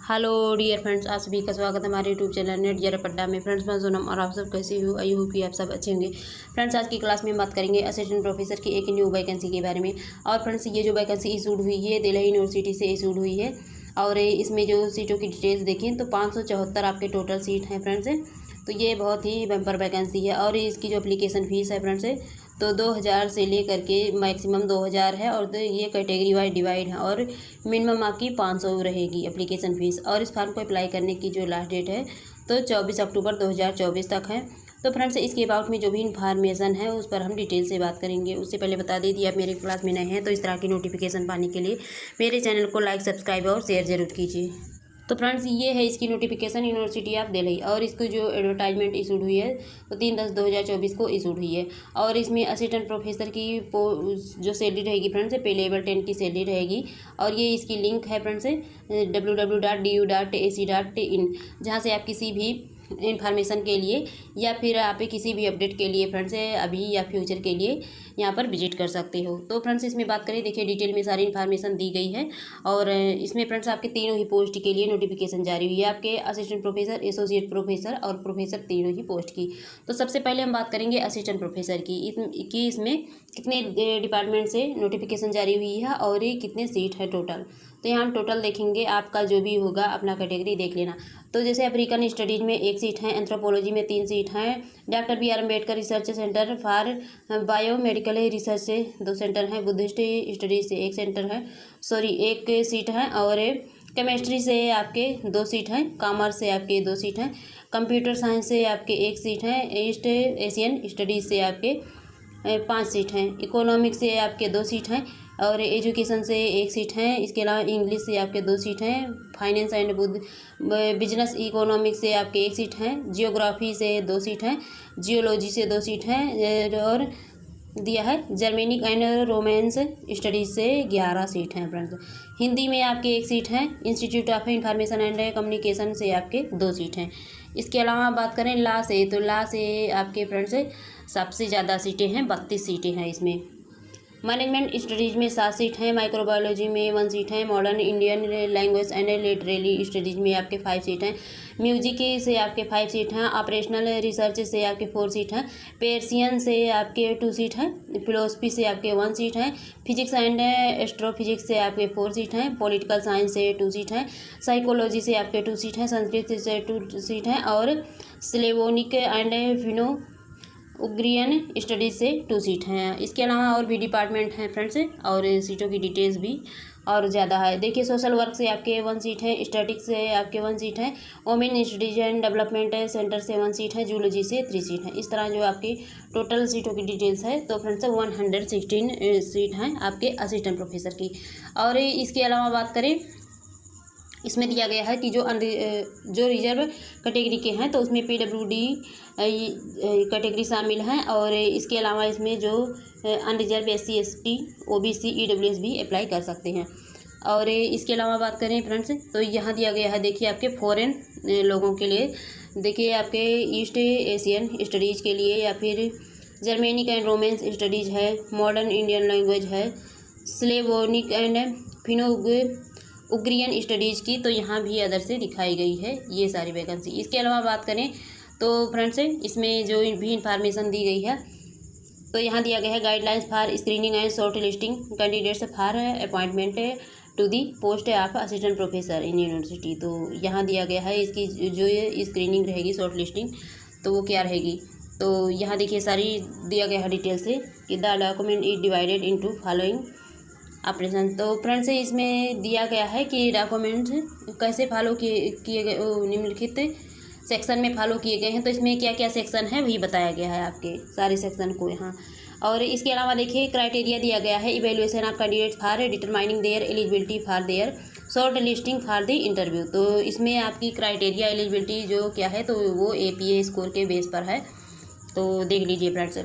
Hello dear friends, आप सभी का स्वागत है हमारे यूट्यूब चैनल नेट जरा पड्डा में। फ्रेंड्स, मैं सोनम और आप सब कैसे हो? आई होप कि आप सब अच्छे होंगे। फ्रेंड्स, आज की क्लास में हम बात करेंगे असिस्टेंट प्रोफेसर की एक न्यू वैकेंसी के बारे में। और फ्रेंड्स, ये जो वैकेंसी इशूड हुई है दिल्ली यूनिवर्सिटी से इशूड हुई है। और इसमें जो सीटों की डिटेल्स देखें तो 574 आपके टोटल सीट हैं फ्रेंड्स। तो ये बहुत ही बम्पर वैकेंसी है। और इसकी जो एप्लीकेशन फ़ीस है फ्रेंड्स तो 2000 से लेकर के मैक्सिमम 2000 है। और तो ये कैटेगरी वाइज डिवाइड है। और मिनिमम आपकी 500 रहेगी एप्लीकेशन फ़ीस। और इस फॉर्म को अप्लाई करने की जो लास्ट डेट है तो 24 अक्टूबर 2024 तक है। तो फ्रेंड्स, इसके अबाउट में जो भी इन्फॉर्मेशन है उस पर हम डिटेल से बात करेंगे। उससे पहले बता दें आप मेरे क्लास में नए हैं तो इस तरह की नोटिफिकेशन पाने के लिए मेरे चैनल को लाइक, सब्सक्राइब और शेयर जरूर कीजिए। तो फ्रेंड्स, ये है इसकी नोटिफिकेशन यूनिवर्सिटी ऑफ दिल्ली। और इसको जो एडवर्टाइजमेंट इशूड हुई है तो 3/10/2024 को इशूड हुई है। और इसमें असिस्टेंट प्रोफेसर की जो सैलरी रहेगी फ्रेंड्स पे लेवल 10 की सैलरी रहेगी। और ये इसकी लिंक है फ्रेंड्स www.du.ac.in, जहाँ से आप किसी भी इंफॉर्मेशन के लिए या फिर आप किसी भी अपडेट के लिए फ्रेंड्स अभी या फ्यूचर के लिए यहाँ पर विजिट कर सकते हो। तो फ्रेंड्स, इसमें बात करें, देखिए डिटेल में सारी इन्फॉर्मेशन दी गई है। और इसमें फ्रेंड्स आपके तीनों ही पोस्ट के लिए नोटिफिकेशन जारी हुई है, आपके असिस्टेंट प्रोफेसर, एसोसिएट प्रोफेसर और प्रोफेसर, तीनों ही पोस्ट की। तो सबसे पहले हम बात करेंगे असिस्टेंट प्रोफेसर की इसमें कितने डिपार्टमेंट से नोटिफिकेशन जारी हुई है और ये कितने सीट है टोटल। तो यहाँ हम टोटल देखेंगे, आपका जो भी होगा अपना कैटेगरी देख लेना। तो जैसे अफ्रीकन स्टडीज़ में 1 सीट है, एंथ्रोपोलॉजी में 3 सीट हैं, doctor B R Ambedkar research centre for biomedical research से 2 सेंटर हैं, बुद्धिस्ट स्टडीज़ से 1 सेंटर है, 1 सीट है। और केमिस्ट्री से आपके 2 सीट हैं, कॉमर्स से आपके 2 सीट हैं, कंप्यूटर साइंस से आपके 1 सीट हैं, ईस्ट एशियन स्टडीज़ से आपके 5 सीट हैं, इकोनॉमिक्स से आपके 2 सीट हैं, और एजुकेशन से 1 सीट है। इसके अलावा इंग्लिश से आपके 2 सीट हैं, फाइनेंस एंड बिजनेस इकोनॉमिक्स से आपके 1 सीट हैं, जियोग्राफी से 2 सीट हैं, जियोलॉजी से 2 सीट हैं, और दिया है जर्मेनिक एंड रोमांस स्टडीज़ से 11 सीट हैं फ्रेंड्स। हिंदी में आपके 1 सीट हैं, institute of information and communication से आपके 2 सीट हैं। इसके अलावा बात करें लॉ से, तो लॉ से आपके फ्रेंड्स सबसे ज़्यादा सीटें हैं, 32 सीटें हैं इसमें। मैनेजमेंट स्टडीज़ में 7 सीट हैं, माइक्रोबायोलॉजी में 1 सीट है, modern Indian language and literary studies में आपके 5 सीट हैं, म्यूजिक से आपके 5 सीट हैं, ऑपरेशनल रिसर्च से आपके 4 सीट हैं, पर्सियन से आपके 2 सीट हैं, फिलोसफी से आपके 1 सीट हैं, फिजिक्स एंड एस्ट्रोफिजिक्स से आपके 4 सीट हैं, पॉलिटिकल साइंस से 2 सीट हैं, साइकोलॉजी से आपके 2 सीट हैं, संस्कृत से 2 सीट हैं, और स्लेवोनिक एंड फिनो उग्रियन स्टडीज़ से 2 सीट हैं। इसके अलावा और भी डिपार्टमेंट हैं फ्रेंड्स, और सीटों की डिटेल्स भी और ज़्यादा है। देखिए, सोशल वर्क से आपके 1 सीट है, स्टैटिक्स से आपके 1 सीट है, women studies and development centre से 1 सीट है, जूलॉजी से 3 सीट है। इस तरह जो आपकी टोटल सीटों की डिटेल्स है तो फ्रेंड्स 116 सीट हैं आपके असिस्टेंट प्रोफेसर की। और इसके अलावा बात करें, इसमें दिया गया है कि जो रिजर्व कैटेगरी के हैं तो उसमें PWD कैटेगरी शामिल हैं। और इसके अलावा इसमें जो unreserve SC ST OBC EWS भी अप्लाई कर सकते हैं। और इसके अलावा बात करें फ्रेंड्स, तो यहाँ दिया गया है, देखिए आपके फॉरेन लोगों के लिए, देखिए आपके ईस्ट एशियन स्टडीज़ के लिए, या फिर जर्मेनिक एंड रोमांस स्टडीज़ है, मॉडर्न इंडियन लैंग्वेज है, स्लेवोनिक एंड फिनो उग्रियन स्टडीज़ की, तो यहाँ भी अदर से दिखाई गई है ये सारी वैकेंसी। इसके अलावा बात करें तो फ्रेंड्स, इसमें जो भी इंफॉर्मेशन दी गई है तो यहाँ दिया गया है guidelines for screening and short listing candidates for appointment to the post of assistant professor in university. तो यहाँ दिया गया है इसकी जो ये स्क्रीनिंग रहेगी, शॉर्ट लिस्टिंग, तो वो क्या रहेगी। तो यहाँ देखिए सारी दिया गया है डिटेल से कि the document is divided into following operation. तो फ्रेंड्स, इसमें दिया गया है कि डॉक्यूमेंट्स कैसे फॉलो किए गए, निम्नलिखित सेक्शन में फॉलो किए गए हैं। तो इसमें क्या क्या सेक्शन है वही बताया गया है आपके सारे सेक्शन को यहाँ। और इसके अलावा देखिए क्राइटेरिया दिया गया है, evaluation of candidates for determining there eligibility for their short listing for the interview. तो इसमें आपकी क्राइटेरिया एलिजिबिलिटी जो क्या है तो वो APA स्कोर के बेस पर है। तो देख लीजिए फ्रेंड्स,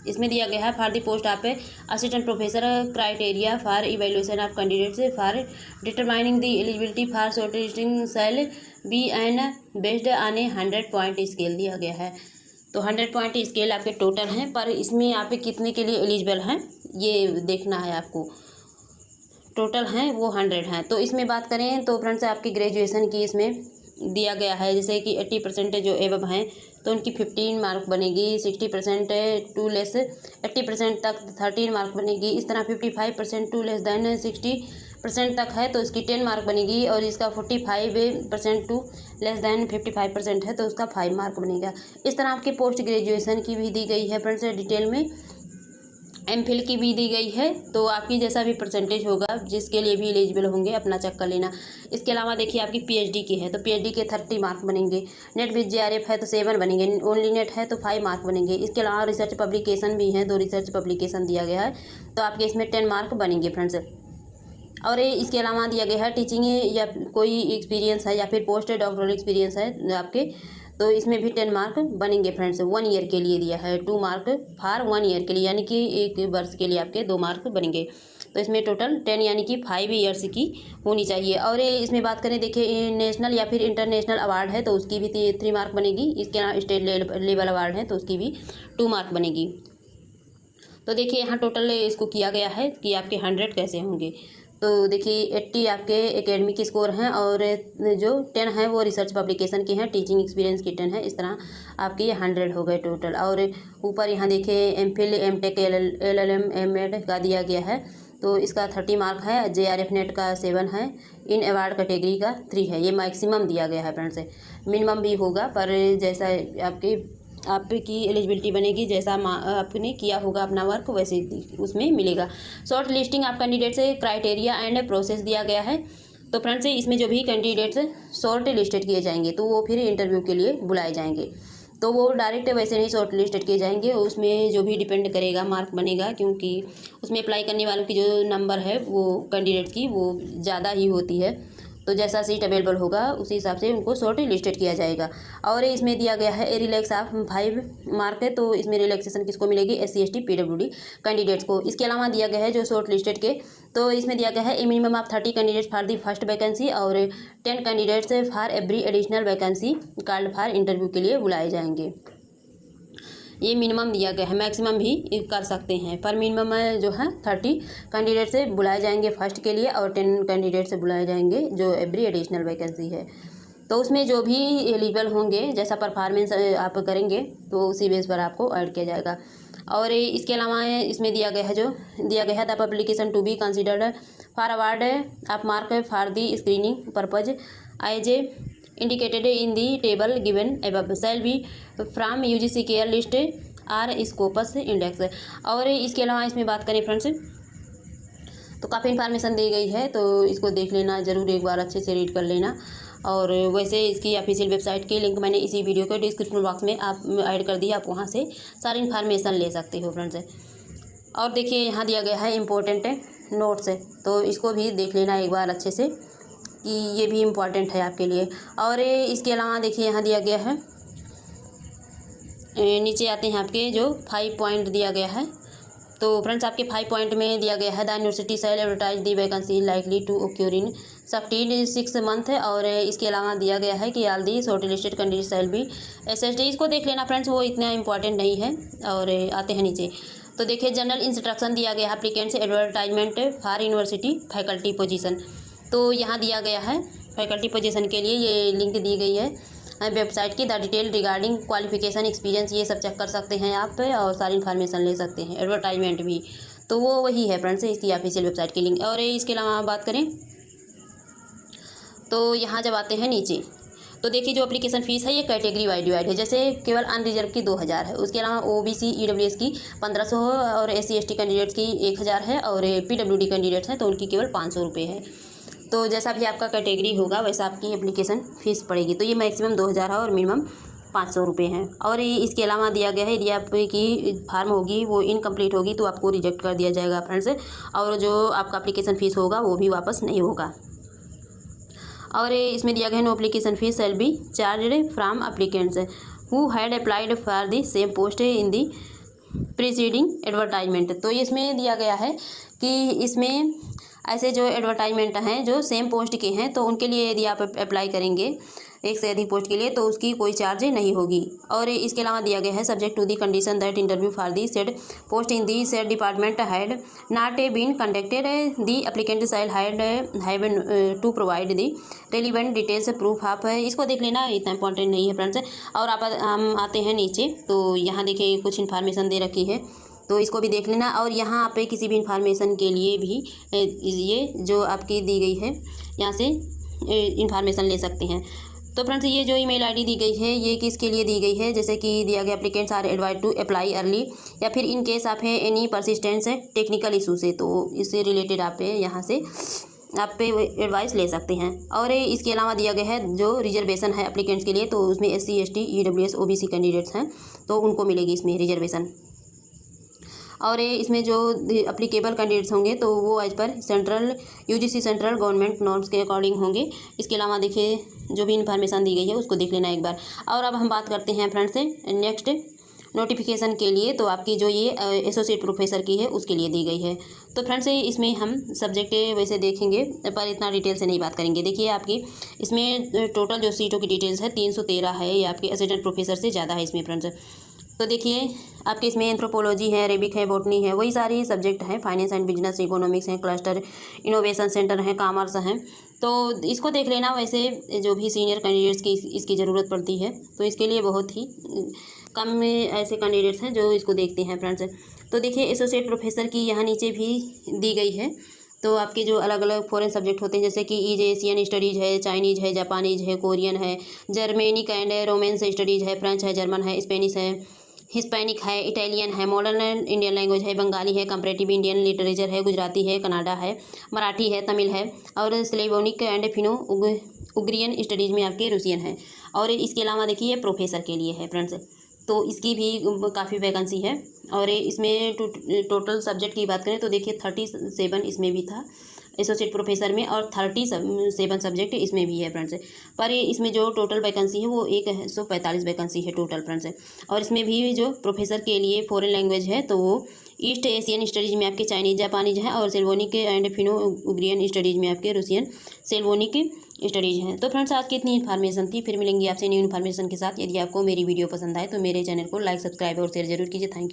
इसमें दिया गया है for the post of assistant professor criteria for evaluation of candidates for determining the eligibility for short listing shall be an based on a 100 point scale दिया गया है। तो 100 पॉइंट स्केल आपके टोटल हैं, पर इसमें आप कितने के लिए एलिजिबल हैं ये देखना है आपको। टोटल हैं वो 100 हैं। तो इसमें बात करें तो फ्रेंड्स आपकी ग्रेजुएशन की इसमें दिया गया है, जैसे कि 80% जो एबव हैं तो उनकी 15 मार्क बनेगी, 60% टू लेस 80% तक 13 मार्क बनेगी। इस तरह 55% टू लेस दैन 60% तक है तो इसकी 10 मार्क बनेगी, और इसका 45% टू लेस दैन 55% है तो उसका 5 मार्क बनेगा। इस तरह आपकी पोस्ट ग्रेजुएशन की भी दी गई है फ्रेंड्स डिटेल में, एमफिल की भी दी गई है। तो आपकी जैसा भी परसेंटेज होगा जिसके लिए भी एलिजिबल होंगे अपना चेक कर लेना। इसके अलावा देखिए आपकी पीएचडी की है तो पीएचडी के 30 मार्क बनेंगे, नेट विद जेआरएफ है तो 7 बनेंगे, ओनली नेट है तो 5 मार्क बनेंगे। इसके अलावा रिसर्च पब्लिकेशन भी है, 2 रिसर्च पब्लिकेशन दिया गया है तो आपके इसमें 10 मार्क बनेंगे फ्रेंड्स। और इसके अलावा दिया गया है टीचिंग या कोई एक्सपीरियंस है या फिर पोस्ट डॉक्टरल एक्सपीरियंस है आपके, तो इसमें भी 10 मार्क बनेंगे फ्रेंड्स। 1 ईयर के लिए दिया है, 2 मार्क फॉर 1 ईयर के लिए, यानी कि 1 वर्ष के लिए आपके 2 मार्क बनेंगे। तो इसमें टोटल 10 यानी कि 5 ईयर्स की होनी चाहिए। और इसमें बात करें देखिए नेशनल या फिर इंटरनेशनल अवार्ड है तो उसकी भी 3 मार्क बनेगी। इसके अलावा स्टेट लेवल अवार्ड है तो उसकी भी 2 मार्क बनेगी। तो देखिए यहाँ टोटल इसको किया गया है कि आपके 100 कैसे होंगे। तो देखिए 80 आपके एकेडमिक स्कोर हैं और जो 10 हैं वो रिसर्च पब्लिकेशन के हैं, टीचिंग एक्सपीरियंस की 10 है। इस तरह आपके 100 हो गए टोटल। और ऊपर यहाँ देखिए एमफिल एमटेक एलएलएम एमएड का दिया गया है तो इसका 30 मार्क है, जेआरएफ नेट का 7 है, इन अवार्ड कैटेगरी का 3 है। ये मैक्सिमम दिया गया है फ्रेंड्स, मिनिमम भी होगा पर जैसा आपकी एलिजिबिलिटी बनेगी, जैसा आपने किया होगा अपना वर्क वैसे उसमें मिलेगा। शॉर्ट लिस्टिंग आप कैंडिडेट से क्राइटेरिया एंड प्रोसेस दिया गया है। तो फ्रेंड्स इसमें जो भी कैंडिडेट्स शॉर्ट लिस्टेड किए जाएंगे तो वो फिर इंटरव्यू के लिए बुलाए जाएंगे। तो वो डायरेक्ट वैसे नहीं शॉर्ट लिस्टेड किए जाएंगे, उसमें जो भी डिपेंड करेगा मार्क बनेगा, क्योंकि उसमें अप्लाई करने वालों की जो नंबर है वो कैंडिडेट की वो ज़्यादा ही होती है। तो जैसा सीट अवेलेबल होगा उसी हिसाब से उनको शॉर्ट लिस्टेड किया जाएगा। और इसमें दिया गया है रिलैक्स ऑफ 5 मार्क है तो इसमें रिलैक्सेशन किसको मिलेगी, SC ST PWD कैंडिडेट्स को। इसके अलावा दिया गया है जो शॉर्ट लिस्टेड के, तो इसमें दिया गया है ए minimum of 30 candidates for the first vacancy और 10 candidates for every additional vacancy called for interview के लिए बुलाए जाएंगे। ये मिनिमम दिया गया है, मैक्सिमम भी कर सकते हैं पर मिनिमम जो है 30 कैंडिडेट से बुलाए जाएंगे फर्स्ट के लिए और 10 कैंडिडेट से बुलाए जाएंगे जो एवरी एडिशनल वैकेंसी है। तो उसमें जो भी एलिजिबल होंगे जैसा परफॉर्मेंस आप करेंगे तो उसी बेस पर आपको ऐड किया जाएगा। और इसके अलावा इसमें दिया गया है जो दिया गया है the publication to be considered for award of mark for the screening purpose as a indicated in the table given above shall be from UGC care list or Scopus index। और इसके अलावा इसमें बात करें फ्रेंड्स तो काफ़ी information दी गई है तो इसको देख लेना ज़रूर, एक बार अच्छे से रीड कर लेना। और वैसे इसकी ऑफिशियल वेबसाइट की लिंक मैंने इसी वीडियो के डिस्क्रिप्शन बॉक्स में आप ऐड कर दिया, आप वहाँ से सारी इन्फॉर्मेशन ले सकते हो फ्रेंड्स। और देखिए यहाँ दिया गया है इम्पोर्टेंट नोट्स, तो इसको भी देख लेना एक बार अच्छे से कि ये भी इम्पॉर्टेंट है आपके लिए। और इसके अलावा देखिए यहाँ दिया गया है, नीचे आते हैं आपके जो 5 पॉइंट दिया गया है। तो फ्रेंड्स आपके 5 पॉइंट में दिया गया है the university shall advertise the vacancy likely to occur in succeeding 6 month. और इसके अलावा दिया गया है कि all the shortlisted candidate shall be SSD। इसको देख लेना फ्रेंड्स, वो इतना इंपॉर्टेंट नहीं है। और आते हैं नीचे तो देखिए जनरल इंस्ट्रक्शन दिया गया है applicants advertisement for university faculty position. तो यहाँ दिया गया है फैकल्टी पोजीशन के लिए ये लिंक दी गई है वेबसाइट की, the detail regarding qualification experience, ये सब चेक कर सकते हैं आप और सारी इन्फॉर्मेशन ले सकते हैं। एडवर्टाइजमेंट भी तो वो वही है फ्रेंड्स इसकी ऑफिशियल वेबसाइट की लिंक। और इसके अलावा बात करें तो यहाँ जब आते हैं नीचे तो देखिए जो एप्लीकेशन फ़ीस है ये कैटेगरी वाइज डिवाइड है, जैसे केवल अनरिजर्व की 2000 है, उसके अलावा OBC EWS की 1500 और SC ST कैंडिडेट्स की 1000 है और PWD कैंडिडेट्स हैं तो उनकी केवल 500 रुपये है। तो जैसा भी आपका कैटेगरी होगा वैसा आपकी एप्लीकेशन फ़ीस पड़ेगी। तो ये मैक्सिमम 2000 है और मिनिमम 500 रुपये हैं। और इसके अलावा दिया गया है यदि आपकी फार्म होगी वो इनकम्प्लीट होगी तो आपको रिजेक्ट कर दिया जाएगा फ्रेंड्स, और जो आपका एप्लीकेशन फ़ीस होगा वो भी वापस नहीं होगा। और इसमें दिया गया है no application fees shall be charged from applicants who had applied for the same post in the preceding advertisement. तो इसमें दिया गया है कि इसमें ऐसे जो एडवर्टाइजमेंट हैं जो सेम पोस्ट के हैं तो उनके लिए यदि आप अप्लाई करेंगे एक से अधिक पोस्ट के लिए तो उसकी कोई चार्ज नहीं होगी। और इसके अलावा दिया गया है subject to the condition that interview for the said post in the said department had not been conducted the applicant shall have to provide the relevant details proof of. इसको देख लेना, इतना इंपॉर्टेंट नहीं है फ्रेंड्स। और आप हम आते हैं नीचे तो यहाँ देखिए कुछ इन्फॉर्मेशन दे रखी है तो इसको भी देख लेना। और यहाँ पे किसी भी इंफॉर्मेशन के लिए भी ये जो आपकी दी गई है यहाँ से इंफॉर्मेशन ले सकते हैं। तो फ्रेंड्स ये जो ईमेल आईडी दी गई है ये किसके लिए दी गई है, जैसे कि दिया गया applicants are advise to apply early, या फिर इन केस आप है एनी परसिस्टेंस टेक्निकल इशू से, तो इससे रिलेटेड आप यहाँ से आप पे एडवाइस ले सकते हैं। और इसके अलावा दिया गया है जो रिजर्वेशन है एप्लीकेंट्स के लिए तो उसमें SC ST EWS OBC candidates हैं तो उनको मिलेगी इसमें रिजर्वेशन। और इसमें जो अप्लीकेबल कैंडिडेट्स होंगे तो वो एज पर central UGC central government norms के अकॉर्डिंग होंगे। इसके अलावा देखिए जो भी इन्फॉर्मेशन दी गई है उसको देख लेना एक बार। और अब हम बात करते हैं फ्रेंड्स से नेक्स्ट नोटिफिकेशन के लिए, तो आपकी जो ये एसोसिएट प्रोफेसर की है उसके लिए दी गई है। तो फ्रेंड्स इसमें हम सब्जेक्ट वैसे देखेंगे पर इतना डिटेल से नहीं बात करेंगे। देखिए आपकी इसमें टोटल जो सीटों की डिटेल्स है 313 है, ये आपके असिस्टेंट प्रोफेसर से ज़्यादा है इसमें फ्रेंड्स। तो देखिए आपके इसमें एंथ्रोपोलॉजी है, अरेबिक है, बॉटनी है, वही सारी सब्जेक्ट हैं, फाइनेंस एंड बिजनेस, इकोनॉमिक्स हैं, क्लस्टर इनोवेशन सेंटर है, कॉमर्स हैं। तो इसको देख लेना। वैसे जो भी सीनियर कैंडिडेट्स की इसकी ज़रूरत पड़ती है तो इसके लिए बहुत ही कम में ऐसे कैंडिडेट्स हैं जो इसको देखते हैं फ्रेंड्स। तो देखिए एसोसिएट प्रोफेसर की यहाँ नीचे भी दी गई है। तो आपके जो अलग अलग फॉरेन सब्जेक्ट होते हैं जैसे कि एशियन स्टडीज़ है, चाइनीज़ है, जापानीज़ है, कोरियन है, जर्मेनिक एंड रोमेंस स्टडीज़ है, फ्रेंच है, जर्मन है, स्पेनिश है, हिस्पैनिक है, इटालियन है, मॉडर्न इंडियन लैंग्वेज है, बंगाली है, कंपैरेटिव इंडियन लिटरेचर है, गुजराती है, कनाडा है, मराठी है, तमिल है, और स्लेवोनिक एंड फिनो उग्रियन स्टडीज़ में आपके रूसियन है। और इसके अलावा देखिए प्रोफेसर के लिए है फ्रेंड्स, तो इसकी भी काफ़ी वैकेंसी है। और इसमें टोटल सब्जेक्ट की बात करें तो देखिए 37 इसमें भी था एसोसिएट प्रोफेसर में और 37 सब्जेक्ट इसमें भी है फ्रेंड्स। पर इसमें जो टोटल वैकेंसी है वो 145 वैकेंसी है टोटल फ्रेंड्स। और इसमें भी जो प्रोफेसर के लिए फॉरेन लैंग्वेज है तो वो ईस्ट एशियन स्टडीज़ में आपके चाइनीज़ जापानीज़ हैं, और सेल्वोनिक एंड फिनो उग्रियन स्टडीज़ में आपके रूसियन सेल्वोनिक स्टडीज़ हैं। तो फ्रेंड्स आज की इतनी इन्फॉर्मेशन थी, फिर मिलेंगे आपसे न्यू इन्फॉर्मेशन के साथ। यदि आपको मेरी वीडियो पसंद आए तो मेरे चैनल को लाइक, सब्सक्राइब और शेयर जरूर कीजिए। Thank you.